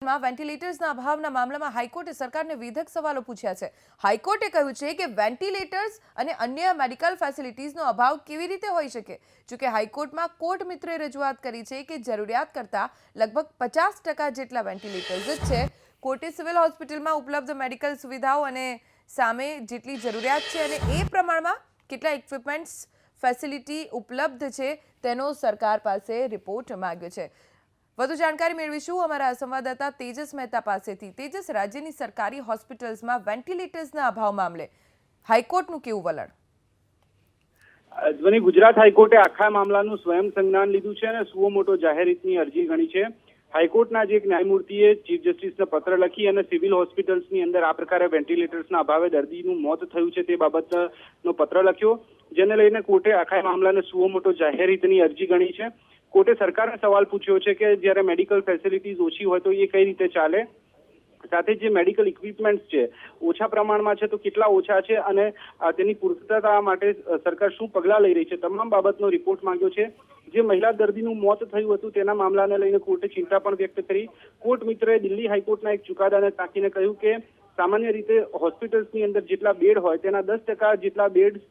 માં વેન્ટિલેટર્સના અભાવના મામલામાં હાઈકોર્ટે સરકારને વિધક સવાલો પૂછ્યા છે। હાઈકોર્ટે કહ્યું છે કે વેન્ટિલેટર્સ અને અન્ય મેડિકલ ફેસિલિટીઝનો અભાવ કેવી રીતે હોઈ શકે। જો કે હાઈકોર્ટમાં કોર્ટ મિત્રોએ રજૂઆત કરી છે કે જરૂરિયાત કરતાં લગભગ 50% જેટલા વેન્ટિલેટર્સ જ છે। કોર્ટે સિવિલ હોસ્પિટલમાં ઉપલબ્ધ મેડિકલ સુવિધાઓ અને સામે જેટલી જરૂરિયાત છે અને એ પ્રમાણમાં કેટલા ઇક્વિપમેન્ટ્સ ફેસિલિટી ઉપલબ્ધ છે તેનો સરકાર પાસે રિપોર્ટ માંગ્યો છે। વધુ જાણકારી મેળવીશું અમારા સંવાદદાતા તેજસ મહેતા પાસેથી। તેજસ, રાજ્યની સરકારી હોસ્પિટલ્સમાં વેન્ટિલેટર્સના અભાવ મામલે હાઈકોર્ટનું કેવું વલણ? ધ્વની, ગુજરાત હાઈકોર્ટે આખા મામલાનું સ્વયં સંજ્ઞાન લીધું છે અને સુઓ મોટો જાહેર હિતની અરજી ગણી છે। હાઈકોર્ટના જે એક ન્યાયમૂર્તિએ ચીફ જસ્ટિસને પત્ર લખી અને સિવિલ હોસ્પિટલ્સની અંદર આ પ્રકારે વેન્ટિલેટર્સના અભાવે દર્દીનું મોત થયું છે તે બાબતનો પત્ર લખ્યો, જેને લઈને કોર્ટે આખા મામલાને સુઓ મોટો જાહેર હિતની અરજી ગણી છે। કોર્ટે સરકારને સવાલ પૂછ્યો છે કે જ્યારે મેડિકલ ફેસિલિટીઝ ઓછી હોય તો એ કઈ રીતે ચાલે, સાથે જે મેડિકલ ઇક્વિપમેન્ટ્સ છે ઓછા પ્રમાણમાં છે તો કેટલા ઓછા છે અને તેની પૂર્તતા માટે સરકાર શું પગલાં લઈ રહી છે, તમામ બાબતનો રિપોર્ટ માંગ્યો છે। જે મહિલા દર્દીનું મોત થયું હતું તેના મામલાને લઈને કોર્ટે ચિંતા પણ વ્યક્ત કરી। કોર્ટ મિત્રોએ દિલ્હી હાઈકોર્ટના એક ચુકાદાને ટાંકીને કહ્યું કે સામાન્ય રીતે હોસ્પિટલ્સની અંદર જેટલા બેડ હોય તેના 10% જેટલા બેડ્સ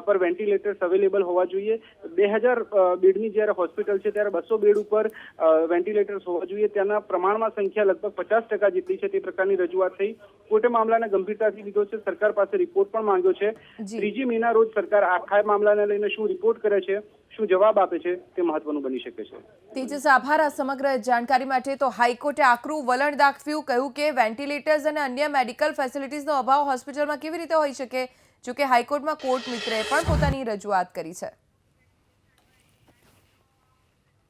પર વેન્ટિલેટર્સ અવેલેબલ હોવા જોઈએ। 2000 બેડની જ્યારે હોસ્પિટલ છે ત્યારે 200 બેડ ઉપર વેન્ટિલેટર્સ હોવા જોઈએ, તેના પ્રમાણમાં સંખ્યા લગભગ 50% જેટલી છે તે પ્રકારની રજૂઆત થઈ। કોર્ટે મામલાને ગંભીરતાથી લીધો છે, સરકાર પાસે રિપોર્ટ પણ માંગ્યો છે। 3 મેના રોજ સરકાર આખા મામલાને લઈને શું રિપોર્ટ કરે છે, શું જવાબ આપે છે તે મહત્વનું બની શકે છે। તેજસ, આભાર આ સમગ્ર જાણકારી માટે। તો હાઈકોર્ટે આકરું વલણ દાખવ્યું, કહ્યું કે વેન્ટિલેટર્સ અને અન્ય મેડિકલ ફેસિલિટીઝનો અભાવ હોસ્પિટલમાં કેવી રીતે હોઈ શકે। જો કે હાઈકોર્ટમાં કોર્ટ મિત્રએ પણ પોતાની રજૂઆત કરી છે।